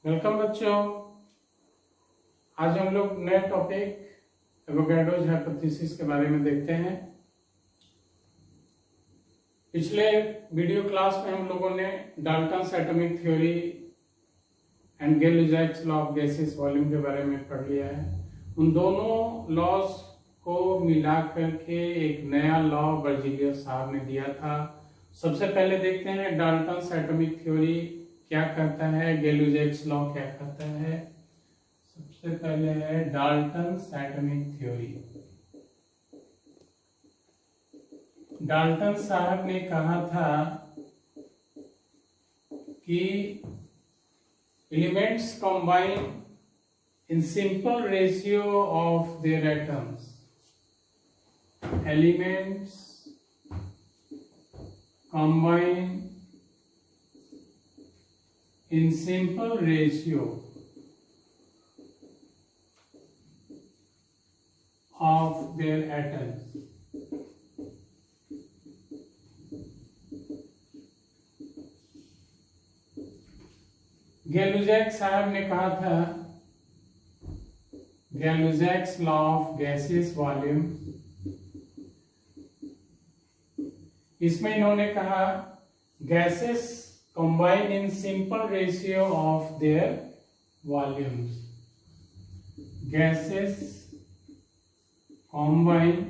Welcome बच्चों। आज हम लोग नए टॉपिक एवोगाड्रोस हाइपोथेसिस के बारे में देखते हैं। पिछले वीडियो क्लास में हम लोगों ने Dalton's atomic theory and Gay Lussac's law of gases volume के बारे में पढ़ लिया है। उन दोनों लॉज को मिला करके एक नया लॉ बर्जीलियस साहब ने दिया था। सबसे पहले देखते हैं डाल्टन्स एटॉमिक थ्योरी क्या कहता है, गैल-लेज़ाक्स लॉ क्या कहता है। सबसे पहले है डाल्टन्स एटॉमिक थ्योरी। डाल्टन साहब ने कहा था कि elements combine in simple ratio of their atoms. Elements combine in simple ratio of their atoms. गैल-लेज़ाक्स साहब ने कहा था, गैल-लेज़ाक्स लॉ ऑफ गैसेस वॉल्यूम, इसमें इन्होंने कहा gases combine in simple ratio of their volumes. Gases combine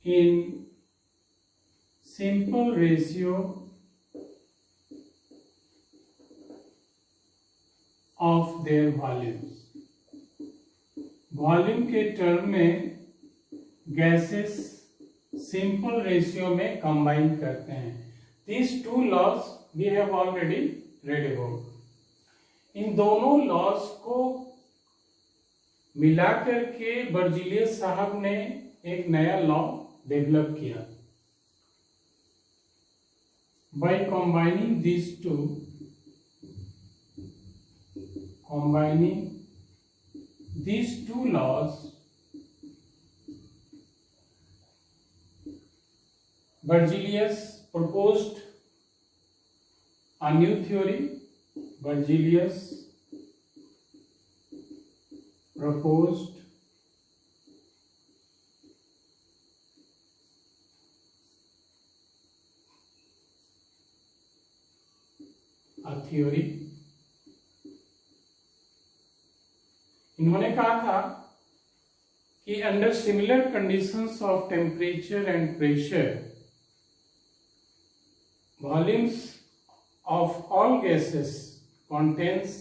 in simple ratio of their volumes. Volume के term में gases simple ratio में कंबाइन करते हैं। These two laws we have already read about. इन दोनों laws को मिलाकर के Berzelius साहब ने एक नया लॉ डेवलप किया। By combining these two, laws, Berzelius proposed a new theory. Berzelius proposed a theory. इन्होंने कहा था कि under similar conditions of temperature and pressure, volumes of all gases contains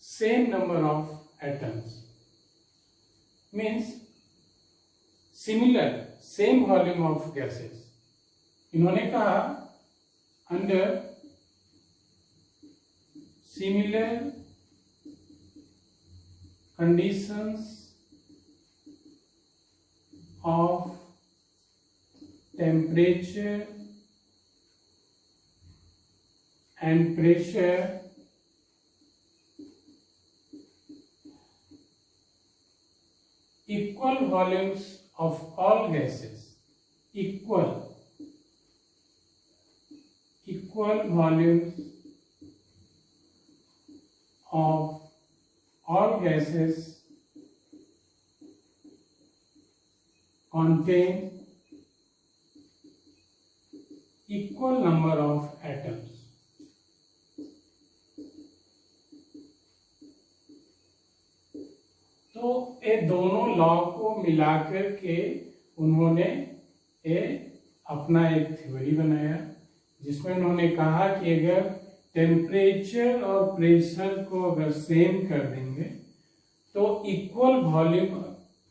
same number of atoms. Means similar, same volume of gases. इन्होंने कहा under similar conditions of temperature and pressure, equal volumes of all gases, equal volumes of all gases contain equal number of atoms. तो ये दोनों law को मिलाकर के उन्होंने ये अपना एक थ्योरी बनाया, जिसमें उन्होंने कहा कि अगर टेम्परेचर और प्रेशर को अगर सेम कर देंगे तो इक्वल वॉल्यूम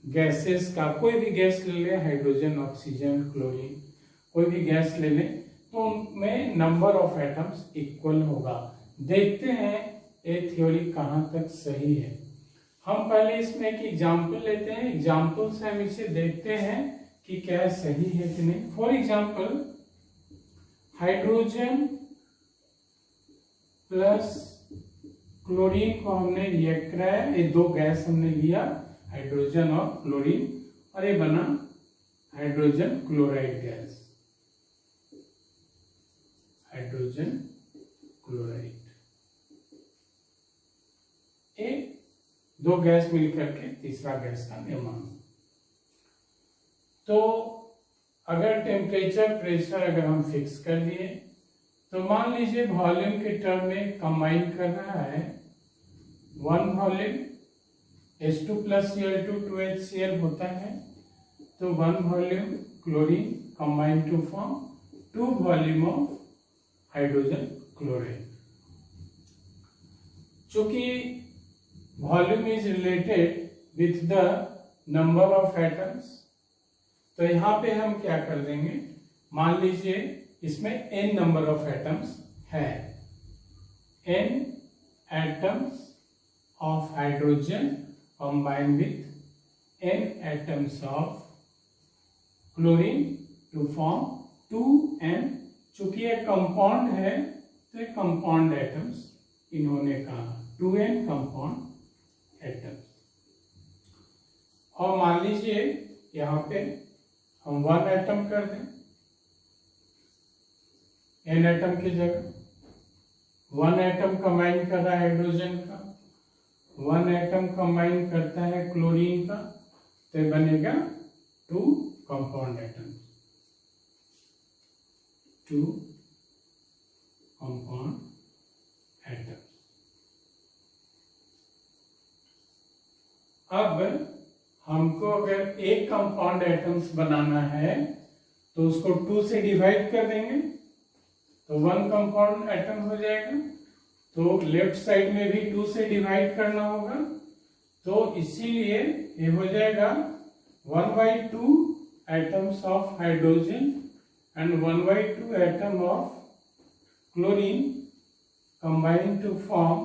गैसेस का, कोई भी गैस ले लें, हाइड्रोजन, ऑक्सीजन, क्लोरीन, कोई भी गैस ले लें, तो उनमें नंबर ऑफ एटम्स इक्वल होगा। देखते हैं ये थ्योरी कहाँ तक सही है। हम पहले इसमें एक एग्जाम्पल लेते हैं, एग्जाम्पल से हम इसे देखते हैं कि क्या सही है कि नहीं। For example, hydrogen plus chlorine को हमने रिएक्ट कराया, ये दो गैस हमने लिया, हाइड्रोजन और क्लोरीन, और ये बना hydrogen chloride gas, hydrogen chloride. दो गैस मिलकर के तीसरा गैस का निर्माण। तो अगर टेम्परेचर प्रेशर अगर हम फिक्स कर दिए तो मान लीजिए वॉल्यूम के टर्म में कंबाइन कर रहा है one volume H2 + Cl2 2HCl होता है, तो one volume chlorine combine to form two volume of hydrogen chloride. चूंकि volume is related with the number of atoms, तो यहां पे हम क्या कर देंगे, मान लीजिए इसमें n नंबर ऑफ एटम्स है, n atoms of hydrogen combined with n atoms of chlorine to form 2n। चूंकि ये कंपाउंड है तो ये कंपाउंड एटम्स इन्होंने कहा 2n कंपाउंड एटम्स। और मान लीजिए यहाँ पे हम 1 एटम कर दें, n एटम की जगह 1 एटम कंबाइन कर रहा है हाइड्रोजन का, 1 एटम कंबाइन करता है क्लोरीन का, तो बनेगा 2 कंपाउंड एटम, 2 कंपाउंड एटम। अब हमको अगर एक कंपाउंड एटम्स बनाना है तो उसको 2 से डिवाइड कर देंगे तो 1 कंपाउंड एटम हो जाएगा। तो लेफ्ट साइड में भी 2 से डिवाइड करना होगा, तो इसीलिए ये हो जाएगा 1/2 atoms of hydrogen and 1/2 atom of chlorine combine to form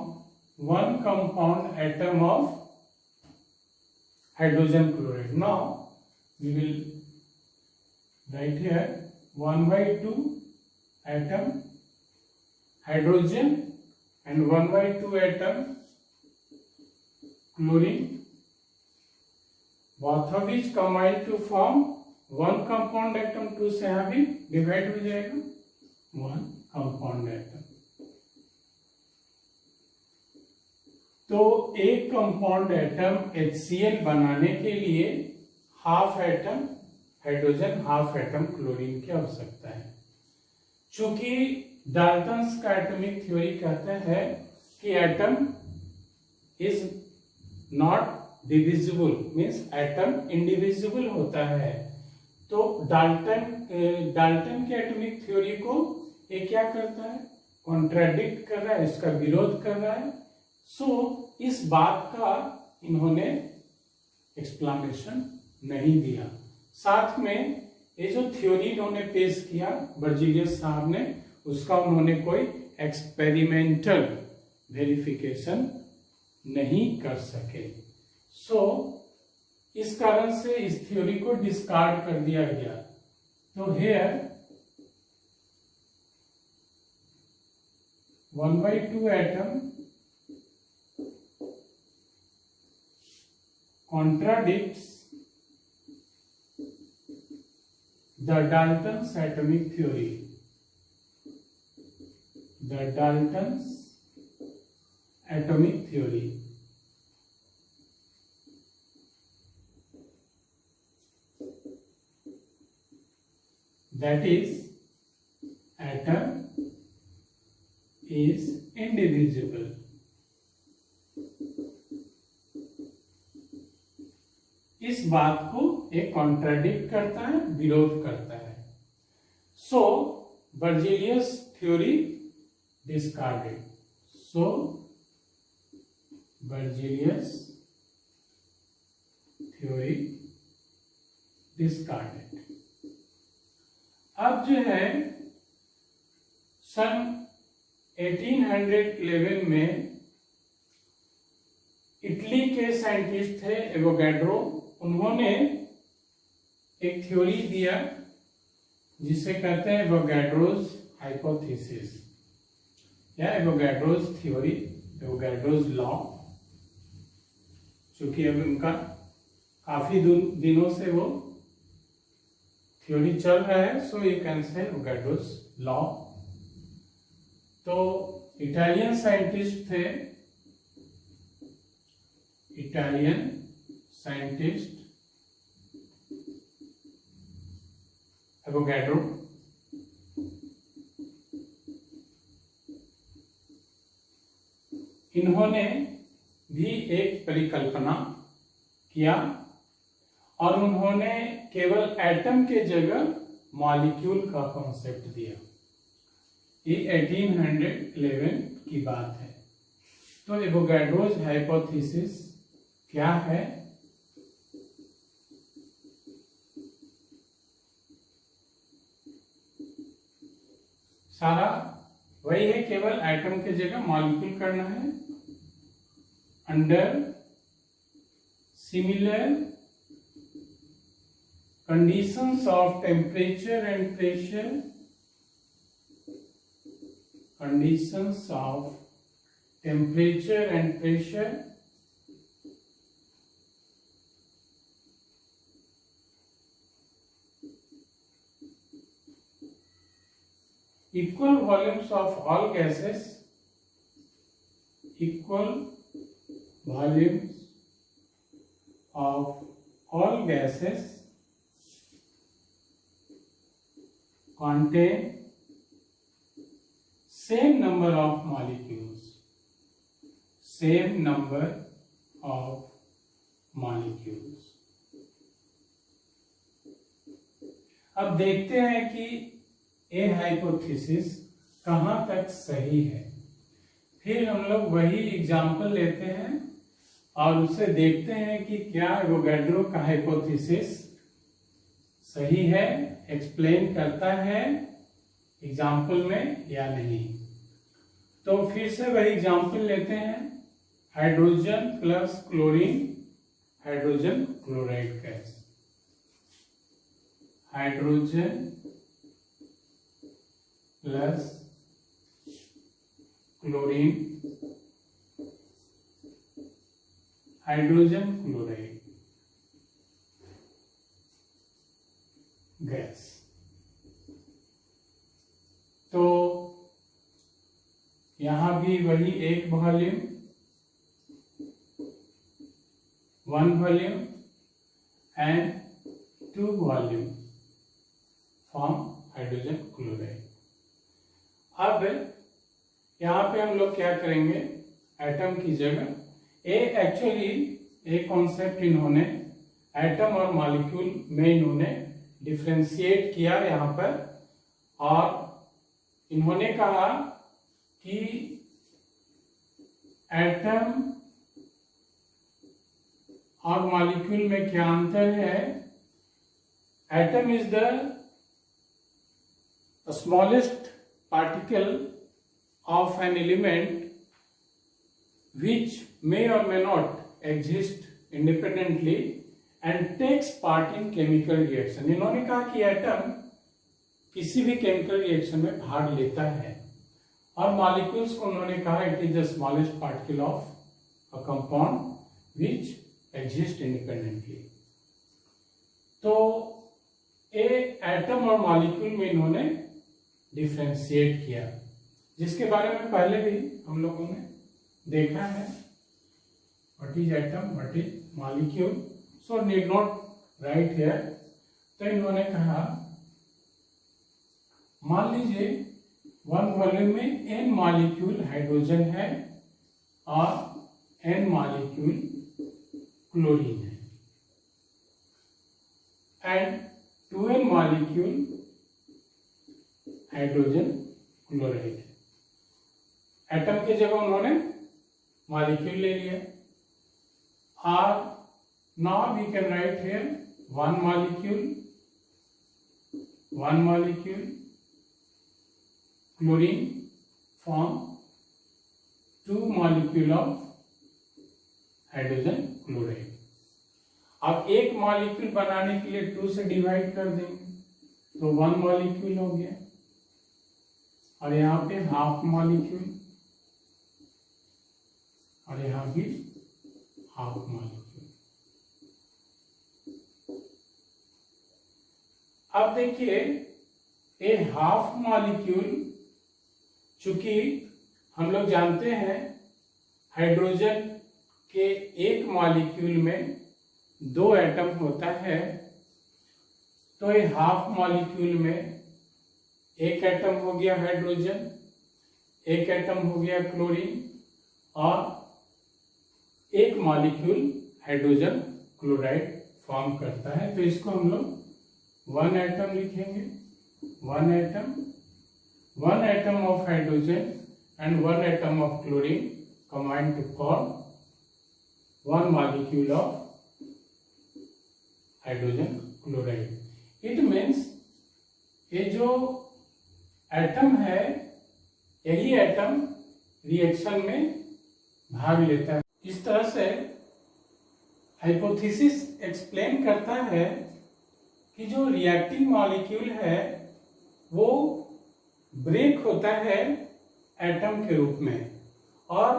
1 compound atom of hydrogen chloride. Now we will write here 1/2 atom hydrogen and 1/2 atom chlorine, both of which combine to form 1 compound atom। 2 से यहाँ भी divide हो जाएगा 1 compound atom। तो एक compound atom HCl बनाने के लिए half atom hydrogen half atom chlorine की आवश्यकता है। चूंकि डाल्टन्स का एटॉमिक थ्योरी कहता है कि atom is not divisible, means atom indivisible होता है, तो डाल्टन के एटॉमिक थ्योरी को ये क्या करता है, कॉन्ट्राडिक्ट कर रहा है, इसका विरोध कर रहा है। सो इस बात का इन्होंने एक्सप्लेनेशन नहीं दिया। साथ में ये जो थ्योरी इन्होंने पेश किया बर्जीलियस साहब ने, उसका उन्होंने कोई एक्सपेरिमेंटल वेरिफिकेशन नहीं कर सके। सो इस कारण से इस थ्योरी को डिस्कार्ड कर दिया गया। तो here 1/2 atom contradicts the Dalton's atomic theory। The Dalton's atomic theory, that is atom is indivisible। इस बात को एक कॉन्ट्राडिक्ट करता है, विरोध करता है। So Berzelius theory discarded। So Berzelius theory discarded। अब जो है सन 1811 में इटली के साइंटिस्ट थे एवोगैड्रो, उन्होंने एक थ्योरी दिया जिसे कहते हैं एवोगैड्रोज हाइपोथेसिस या एवोगैड्रोज थ्योरी, एवोगैड्रोज लॉ। चूंकि अब उनका काफी दिनों से वो थ्योरी चल रहा है, so you can say Avogadro's law. तो इटालियन साइंटिस्ट थे इटालियन साइंटिस्ट एवोगैड्रो। इन्होंने भी एक परिकल्पना किया और उन्होंने केवल एटम के जगह मॉलिक्यूल का कॉन्सेप्ट दिया। ये 1811 की बात है। तो एवोगैड्रोज हाइपोथेसिस क्या है? सारा वही है, केवल एटम के जगह मॉलिक्यूल करना है। Under similar conditions of temperature and pressure, conditions of temperature and pressure, equal volumes of all gases, equal volumes of all gases contain same number of molecules, same number of molecules। अब देखते हैं कि ये hypothesis कहां तक सही है। फिर हम लोग वही एग्जाम्पल लेते हैं और उसे देखते हैं कि क्या एवोगैड्रो का हाइपोथेसिस सही है, एक्सप्लेन करता है एग्जाम्पल में या नहीं। तो फिर से वही एग्जाम्पल लेते हैं, hydrogen plus chlorine, hydrogen chloride gas. Hydrogen plus chlorine, hydrogen chloride gas. तो यहां भी वही एक volume, one volume and two volume form hydrogen chloride. अब यहां पे हम लोग क्या करेंगे, एटम की जगह एक्चुअली एक कॉन्सेप्ट इन्होंने एटम और मॉलिक्यूल में इन्होंने डिफरेंशिएट किया यहां पर, और इन्होंने कहा कि एटम और मॉलिक्यूल में क्या अंतर है। Atom is the smallest particle of an element which may or may not exist independently and takes part in chemical reaction। इन्होंने कहा कि एटम किसी भी केमिकल रिएक्शन में भाग लेता है, और मॉलिक्यूल्स को उन्होंने कहा it is the smallest particle of a compound which exist independently. तो ए एटम और मॉलिक्यूल में इन्होंने डिफरेंशिएट किया, जिसके बारे में पहले भी हम लोगों ने देखा है, what is atom, what is molecule, so need not write here. तो इन्होंने कहा मान लीजिए वन वॉल्यूम में n मॉलिक्यूल हाइड्रोजन है और n मॉलिक्यूल क्लोरीन है, and 2n molecule hydrogen chloride है। एटम की जगह उन्होंने मॉलिक्यूल ले लिया, और now we can write here one molecule chlorine form 2 molecule of hydrogen chloride. अब एक मॉलिक्यूल बनाने के लिए 2 से डिवाइड कर देंगे तो 1 मॉलिक्यूल हो गया, और यहाँ पे हाफ मॉलिक्यूल, और यहां भी हाफ मॉलिक्यूल। अब देखिए ये हाफ मॉलिक्यूल, चूंकि हम लोग जानते हैं हाइड्रोजन कि एक मॉलिक्यूल में 2 एटम होता है, तो ये हाफ मॉलिक्यूल में एक एटम हो गया हाइड्रोजन, एक एटम हो गया क्लोरीन, और एक मॉलिक्यूल हाइड्रोजन क्लोराइड फॉर्म करता है। तो इसको हम लोग 1 एटम लिखेंगे, 1 atom of hydrogen and 1 atom of chlorine combined to form 1 molecule of hydrogen chloride. It means ये जो एटम है, यही एटम रिएक्शन में भाग लेता है। इस तरह से हाइपोथेसिस एक्सप्लेन करता है कि जो रिएक्टिंग मॉलिक्यूल है वो ब्रेक होता है एटम के रूप में, और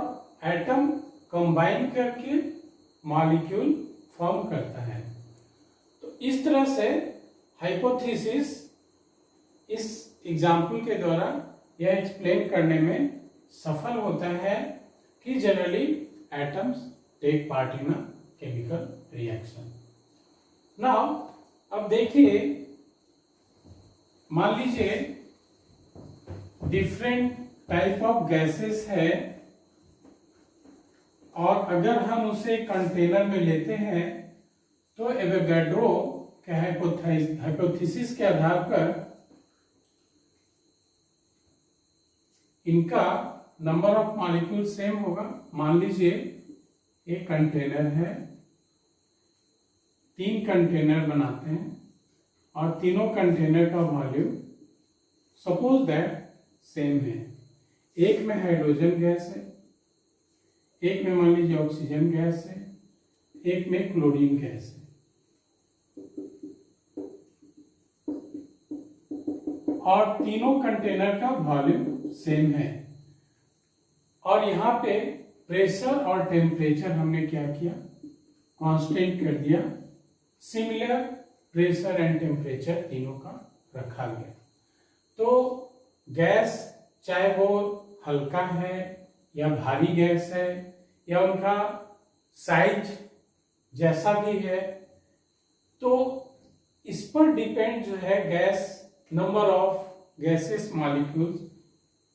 एटम कंबाइन करके मॉलिक्यूल फॉर्म करता है। तो इस तरह से हाइपोथेसिस इस एग्जाम्पल के द्वारा यह एक्सप्लेन करने में सफल होता है कि generally atoms take part in a chemical reaction. Now अब देखिए, मान लीजिए डिफरेंट टाइप ऑफ गैसेस है, और अगर हम उसे कंटेनर में लेते हैं तो एवोगाड्रो के हाइपोथेसिस के आधार पर इनका नंबर ऑफ मॉलिक्यूल सेम होगा। मान लीजिए एक कंटेनर है, 3 कंटेनर बनाते हैं, और तीनों कंटेनर का वॉल्यूम सपोज दैट सेम है। एक में हाइड्रोजन गैस है, एक में मान लीजिए ऑक्सीजन गैस है, एक में क्लोरीन गैस है, और तीनों कंटेनर का वॉल्यूम सेम है। और यहाँ पे प्रेशर और टेम्परेचर हमने क्या किया, कांस्टेंट कर दिया। सिमिलर प्रेशर एंड टेम्परेचर तीनों का रखा गया। तो गैस चाहे वो हल्का है या भारी गैस है, या उनका साइज जैसा भी है, तो इस पर डिपेंड जो है gas, number of gases molecules,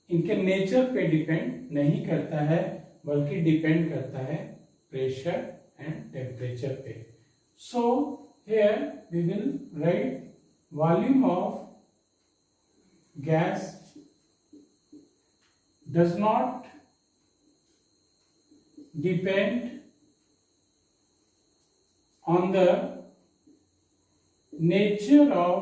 इनके नेचर पे डिपेंड नहीं करता है, बल्कि डिपेंड करता है प्रेशर एंड टेम्परेचर पे। So here we will write volume of gas does not depend on the nature of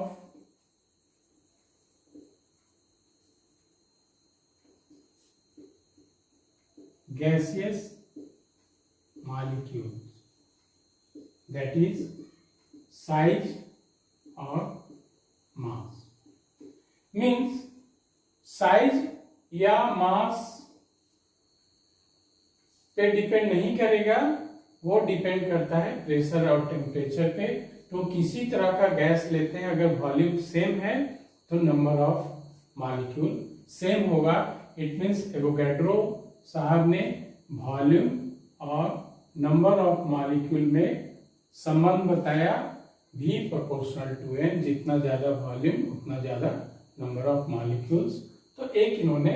gaseous molecules, that is size or mass. Means size या मास पे डिपेंड नहीं करेगा, वो डिपेंड करता है प्रेशर और टेम्परेचर पे। तो किसी तरह का गैस लेते हैं, अगर वॉल्यूम सेम है तो नंबर ऑफ मॉलिक्यूल सेम होगा। इट मींस एवोगाड्रो साहब ने वॉल्यूम और नंबर ऑफ मॉलिक्यूल में संबंध बताया, V प्रोपोर्शनल टू N, जितना ज्यादा वॉल्यूम उतना ज्यादा नंबर ऑफ मॉलिक्यूल्स। तो एक इन्होंने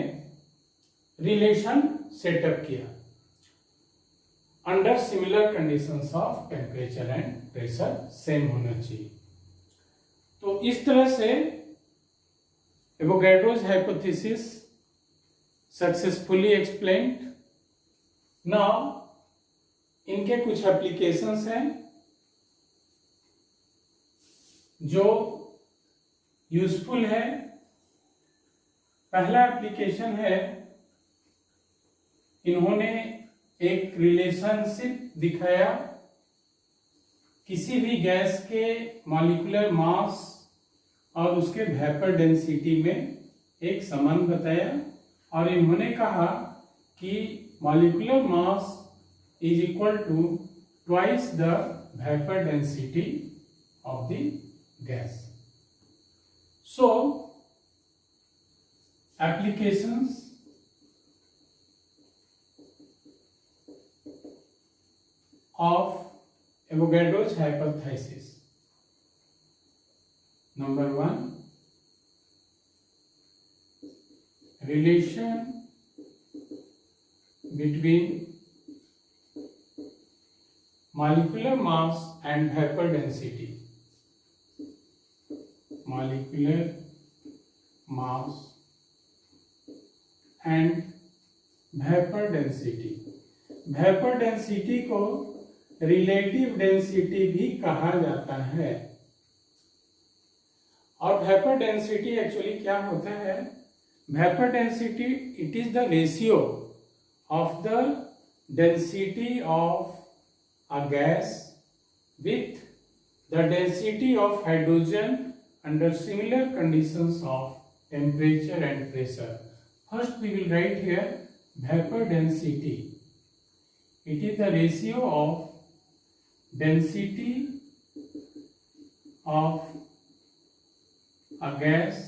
रिलेशन सेटअप किया under similar conditions of temperature and pressure same होना चाहिए। तो इस तरह से Avogadro's hypothesis successfully explained. Now इनके कुछ एप्लीकेशंस हैं जो यूजफुल है। पहला एप्लीकेशन है, इन्होंने एक रिलेशनशिप दिखाया किसी भी गैस के मॉलिक्यूलर मास और उसके वेपर डेंसिटी में एक संबंध बताया, और इन्होंने कहा कि molecular mass is equal to twice the vapour density of the gas. So applications, of Avogadro's hypothesis. Number 1, relation between molecular mass and vapor density. Molecular mass and vapor density. Vapor density को relative density भी कहा जाता है। और vapour density actually क्या होता है? Vapour density it is the ratio of the density of a gas with the density of hydrogen under similar conditions of temperature and pressure. First we will write here vapour density. It is the ratio of density of a gas,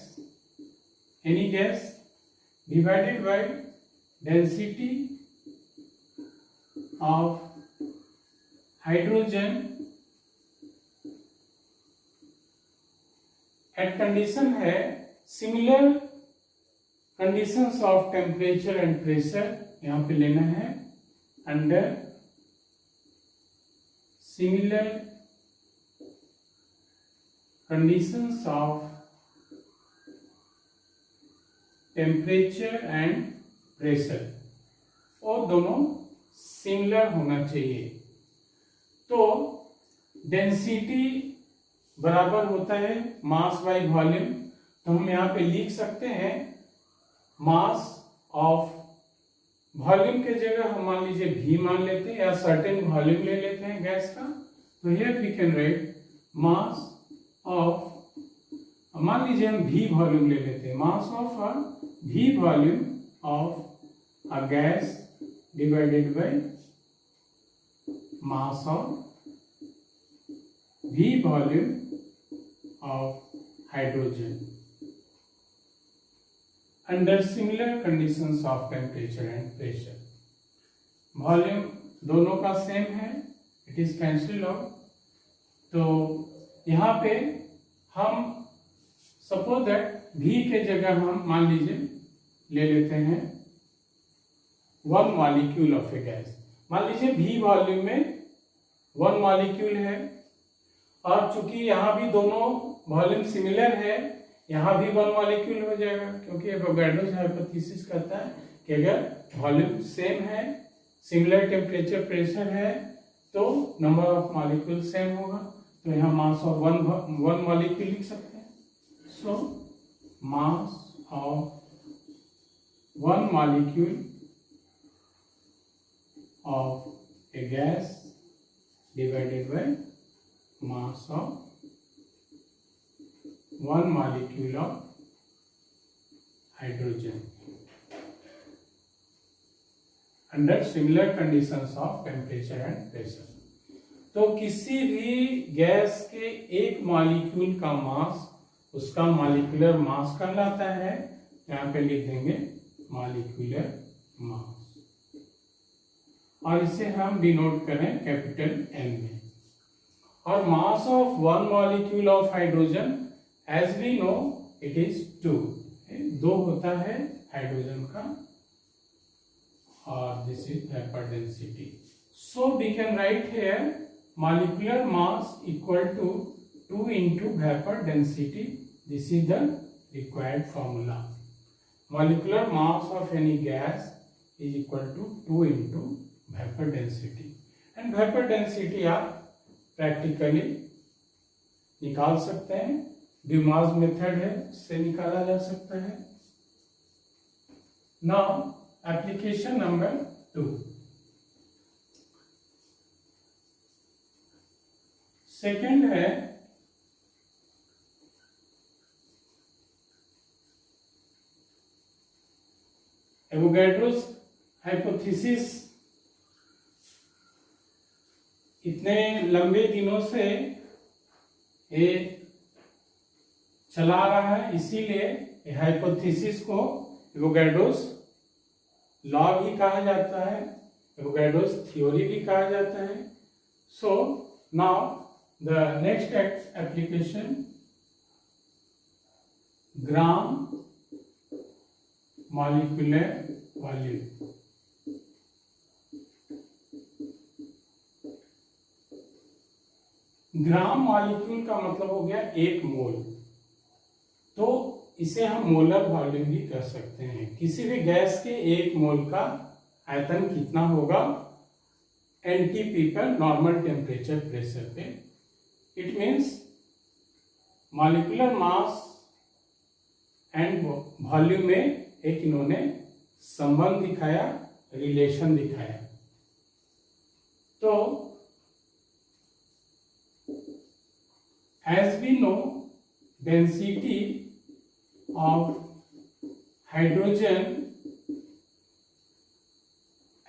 any gas, divided by density of hydrogen at condition है similar conditions of temperature and pressure. यहाँ पे लेना है under similar conditions of temperature and pressure. और दोनों similar होना चाहिए. तो डेंसिटी बराबर होता है मास बाय वॉल्यूम. तो हम यहाँ पे लिख सकते हैं मास ऑफ वॉल्यूम के जगह हम मान लीजिए v मान लेते हैं या सर्टेन वॉल्यूम ले लेते हैं गैस का. तो here we can write mass of, मान लीजिए हम v वॉल्यूम ले लेते हैं. Mass of v volume of a gas divided by mass of v volume of hydrogen under similar conditions of temperature and pressure. Volume दोनों का same है, it is cancel out. तो यहाँ पे हम सपोज दैट v के जगह हम मान लीजिए ले लेते हैं 1 मॉलिक्यूल ऑफ ए गैस. मान लीजिए v वॉल्यूम में 1 मॉलिक्यूल है और चूंकि यहाँ भी दोनों वॉल्यूम सिमिलर है, यहाँ भी 1 मॉलिक्यूल हो जाएगा क्योंकि एवोगाड्रोस हाइपोथेसिस कहता है कि अगर वॉल्यूम सेम है, सिमिलर टेम्परेचर प्रेशर है, तो नंबर ऑफ मॉलिक्यूल सेम होगा. तो यहाँ मास ऑफ 1 मॉलिक्यूल लिख सकते हैं. So mass of 1 molecule of a gas divided by mass of 1 molecule of hydrogen under similar conditions of temperature and pressure. तो किसी भी गैस के एक मॉलिक्यूल का मास उसका मॉलिक्यूलर मास कहलाता है. यहाँ पे लिख देंगे मॉलिक्यूलर मास और इसे हम डिनोट करें कैपिटल M में. और मास of 1 molecule of hydrogen as we know it is 2. 2 होता है हाइड्रोजन का और this is vapor density. So we can write here molecular mass equal to 2 into vapor density. This is the required formula. Molecular mass of any gas is equal to 2 into vapor density. And vapor density आप practically निकाल सकते हैं. Dumas method है, इससे निकाला जा सकता है. Now application number 2. सेकंड है एवोगाड्रोस हाइपोथेसिस. इतने लंबे दिनों से ये चला रहा है, इसीलिए हाइपोथेसिस को एवोगाड्रोस लॉ भी कहा जाता है, एवोगाड्रोस थ्योरी भी कहा जाता है. So now the next application, gram molecular volume. Gram molecule का मतलब हो गया 1 मोल, तो इसे हम मोलर वॉल्यूम भी कह सकते हैं। किसी भी गैस के 1 मोल का आयतन कितना होगा एनटीपी पर, नॉर्मल टेम्परेचर प्रेशर पे। It means molecular mass and volume में एक इन्होंने संबंध दिखाया, रिलेशन दिखाया। तो as we know, density of hydrogen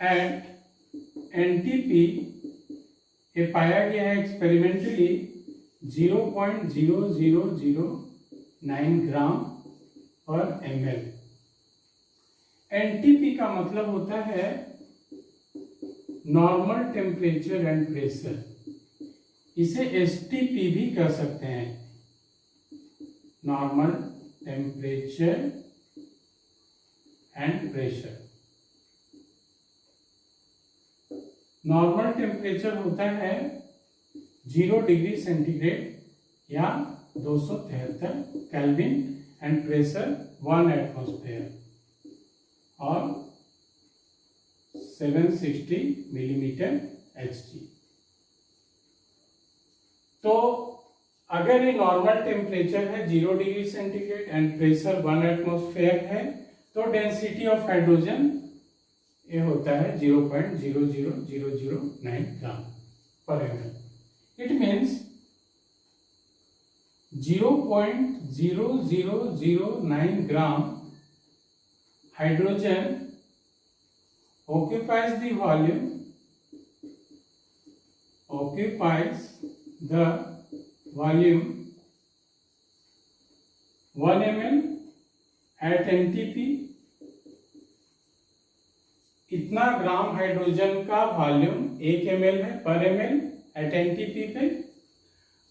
at NTP ये पाया गया है एक्सपेरिमेंटली 0.0009 ग्राम पर ml। NTP का मतलब होता है नॉर्मल टेम्परेचर एंड प्रेशर, इसे STP भी कह सकते हैं, normal temperature and pressure. Normal temperature होता है 0 डिग्री सेंटीग्रेड या 273 केल्विन एंड प्रेशर 1 एटमॉस्फेयर और 760 मिलीमीटर Hg। तो अगर ये नॉर्मल टेम्परेचर है 0 degree centigrade and pressure 1 atmosphere है, तो डेंसिटी ऑफ हाइड्रोजन ये होता है 0.00009 ग्राम पर ml। It means 0.0009 gram hydrogen occupies the volume, the volume 1 ml at NTP। इतना ग्राम हाइड्रोजन का वॉल्यूम 1 ml है पर ml एट NTP पे।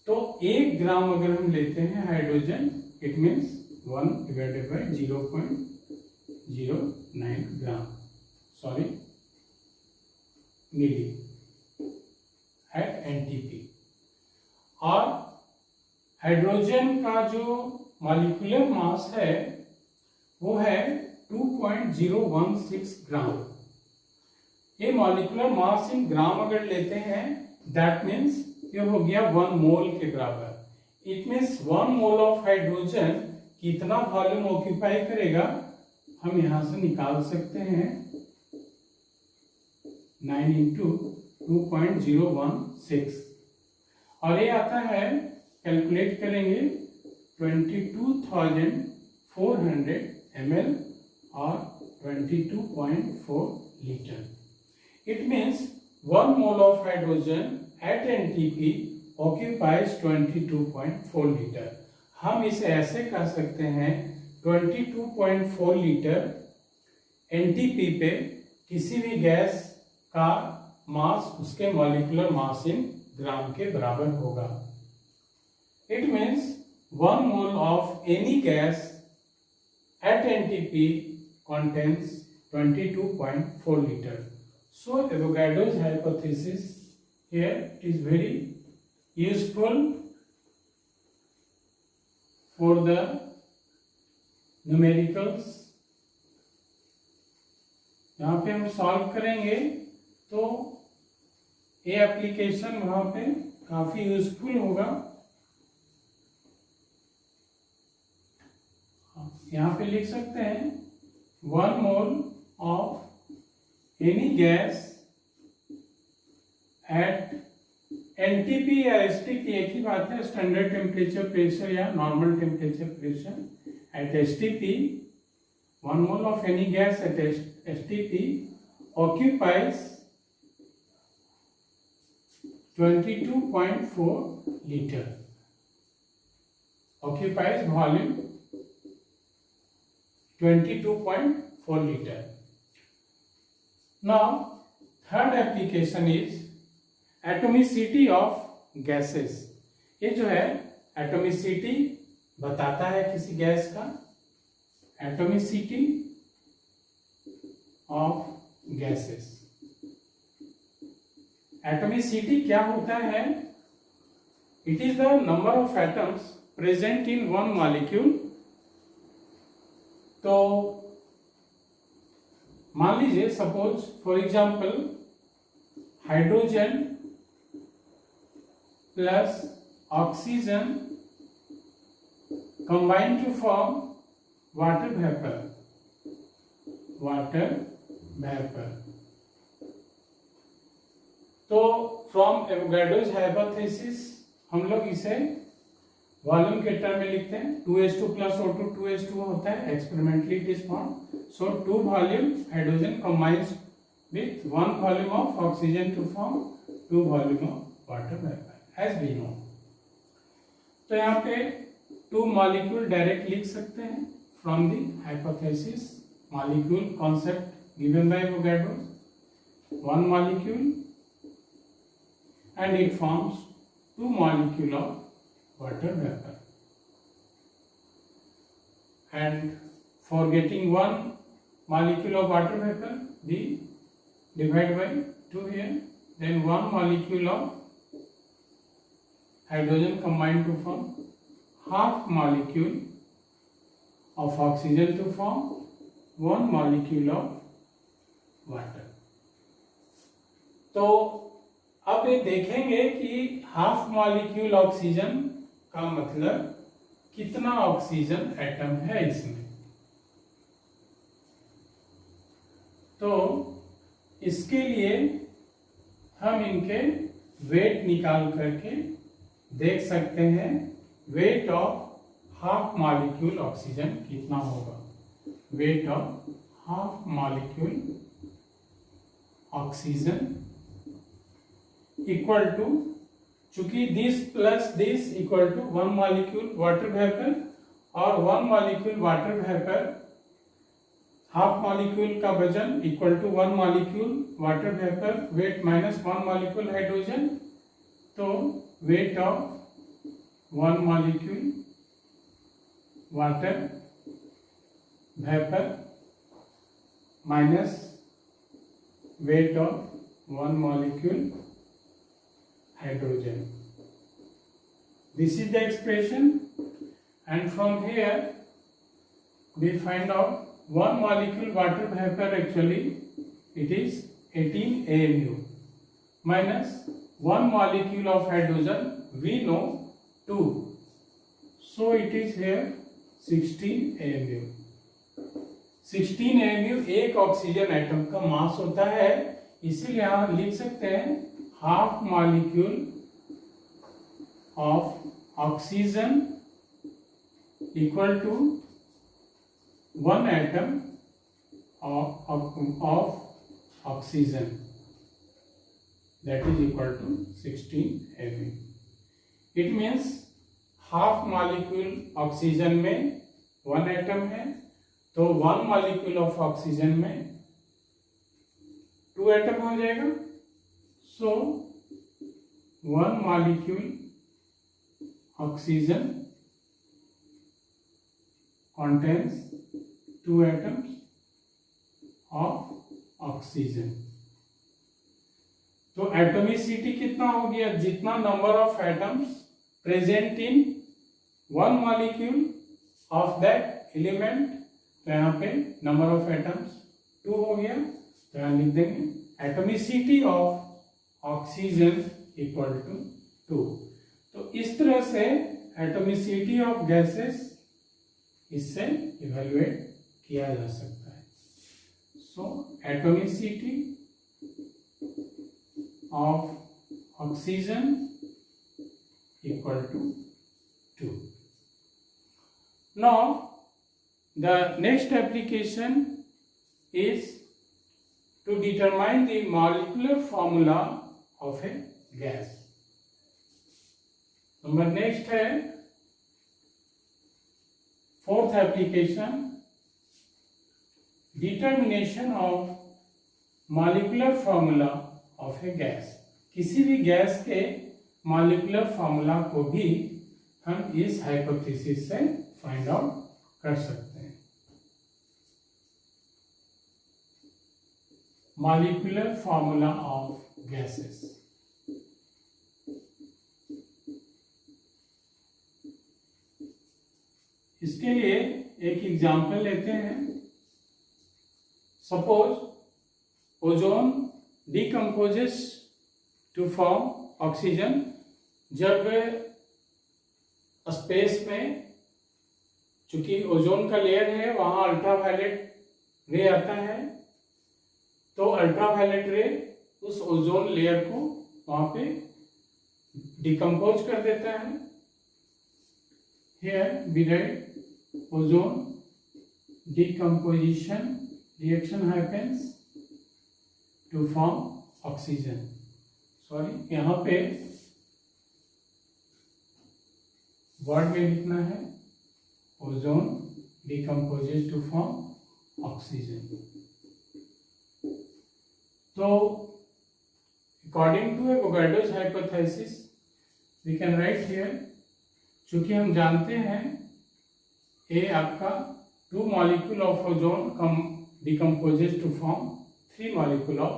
तो 1 ग्राम अगर हम लेते हैं hydrogen, it means 1 divided by 0.09 gram, sorry milli at NTP। और हाइड्रोजन का जो मॉलिक्यूलर मास है वो है 2.016 ग्राम। ये मॉलिक्यूलर मास इन ग्राम अगर लेते हैं, दैट मीन्स ये हो गया 1 मोल के बराबर। It means 1 mole of hydrogen कितना वॉल्यूम ऑक्यूपाई करेगा, हम यहां से निकाल सकते हैं 9 into 2.016, और ये आता है, कैलकुलेट करेंगे 22,400 ml और 22.4 litre. It means 1 mole of hydrogen at NTP occupies 22.4 litre. हम इसे ऐसे कह सकते हैं 22.4 लीटर NTP पे किसी भी गैस का मास उसके मॉलिक्यूलर मास इन ग्राम के बराबर होगा। It means 1 mole of any gas at NTP contains 22.4 liter. So Avogadro's hypothesis here is very useful for the numericals। यहाँ पे हम सॉल्व करेंगे तो ये एप्लीकेशन वहां पे काफी यूजफुल होगा। यहाँ पे लिख सकते हैं 1 mole of any gas at NTP या STP एक ही बात है, स्टैंडर्ड टेम्परेचर प्रेशर या normal temperature pressure at STP। 1 mole of any gas at STP occupies 22.4 liter, occupies volume 22.4 liter. Now third application is atomicity of gases, ये जो है atomicity बताता है किसी गैस का, एटॉमिसिटी ऑफ गैसेस। एटॉमिसिटी क्या होता है? It is the number of atoms present in one molecule. तो मान लीजिए suppose for example hydrogen plus oxygen combine to form water vapour, water vapour. तो फ्रॉम एवोगाड्रोस हाइपोथेसिस हम लोग इसे वॉल्यूम के टर्म में लिखते हैं, 2H2 plus O2 2H2 होता है, experimentally it is found. So 2 volume hydrogen combines with 1 volume of oxygen to form 2 volume of water vapour as we know. तो यहाँ पे 2 मॉलिक्यूल डायरेक्ट लिख सकते हैं from the hypothesis molecule concept given by Avogadro. 1 molecule and it forms 2 molecule of water vapor, and for getting 1 molecule of water vapor we divide by 2 here, then 1 molecule of hydrogen combined to form half molecule of oxygen to form 1 molecule of water। तो अब ये देखेंगे कि half molecule oxygen का मतलब कितना oxygen atom है इसमें। तो इसके लिए हम इनके वेट निकाल करके देख सकते हैं weight of half molecule oxygen कितना होगा। Weight of half molecule oxygen equal to, चूंकि this plus this equal to 1 molecule water vapour, और 1 molecule water vapour half molecule का वजन equal to 1 molecule water vapour weight minus 1 molecule hydrogen. तो weight of 1 molecule water vapour minus weight of 1 molecule hydrogen. This is the expression, and from here we find out 1 molecule water vapor actually it is 18 AMU minus 1 molecule of hydrogen we know 2, so it is here 16 AMU। 16 AMU एक oxygen atom का मास होता है, इसीलिए हम लिख सकते हैं half molecule of oxygen equal to 1 atom of oxygen, that is equal to 16 Mv। It means half molecule oxygen में 1 एटम है, तो 1 मॉलिक्यूल ऑफ ऑक्सीजन में 2 एटम हो जाएगा। So 1 molecule oxygen contains 2 atoms of oxygen। तो atomicity कितना हो गया? जितना number of atoms present in 1 molecule of that element, तो यहाँ पे नंबर ऑफ एटम्स 2 हो गया, तो यहाँ लिख देंगे atomicity of oxygen equal to 2। तो इस तरह से एटॉमिसिटी ऑफ गैसेस इससे इवेलुएट किया जा सकता है। So atomicity of oxygen equal to 2। Now the next application is to determine the molecular formula of a gas। Number next है 4th application, determination of molecular formula of a gas. किसी भी gas के molecular formula को भी हम इस hypothesis से find out कर सकते हैं। Molecular formula of gases. इसके लिए एक एग्जांपल लेते हैं। Suppose ozone decomposes to form oxygen. जब स्पेस में, चूंकि ओजोन का लेयर है, वहां अल्ट्रावायलेट रे आता है, तो अल्ट्रावायलेट रे उस ओजोन लेयर को वहां पे डिकम्पोज कर देता है। Here we write ozone decomposition reaction happens to form oxygen. Sorry, यहाँ पे वर्ड में लिखना है ozone decomposes to form oxygen. तो according to Avogadro's hypothesis we can write here, चूंकि हम जानते हैं ए आपका 2 molecule of ozone decomposes to form 3 molecule of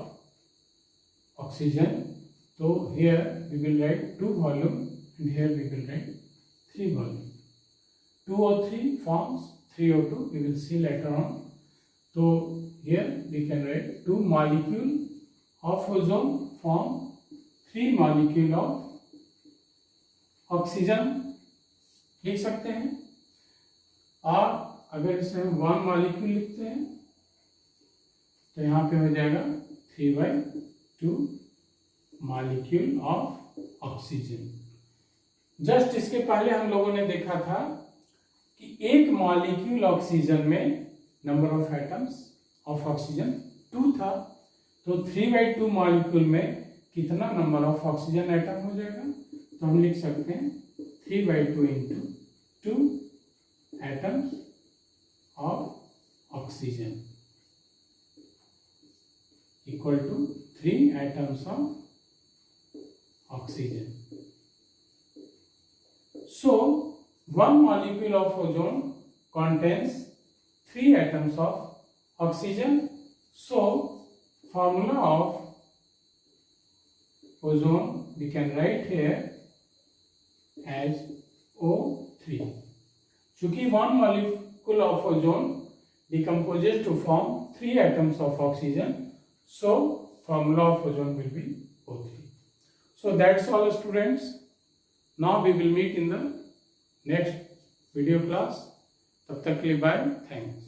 oxygen, तो here we will write 2 volume and here we will write 3 volume. 2O3 forms 3O2, we will see later on. So here we can write 2 molecule of ozone form 3 molecule of oxygen लिख सकते हैं। और अगर इसे हम 1 molecule लिखते हैं तो यहाँ पे हो जाएगा 3/2 मॉलिक्यूल ऑफ ऑक्सीजन। जस्ट इसके पहले हम लोगों ने देखा था कि एक मॉलिक्यूल ऑक्सीजन में number of atoms of oxygen 2 था, तो 3/2 मॉलिक्यूल में कितना नंबर ऑफ ऑक्सीजन एटम हो जाएगा, तो हम लिख सकते हैं 3/2 into 2 atoms of oxygen equal to 3 atoms of oxygen. So 1 molecule of ozone contains 3 atoms of oxygen. So formula of ozone we can write here as O3. चूंकि 1 molecule of ozone decomposes to form 3 atoms of oxygen, so formula of ozone will be O3. So that's all students. Now we will meet in the next video class. तब तक के लिए bye, thanks.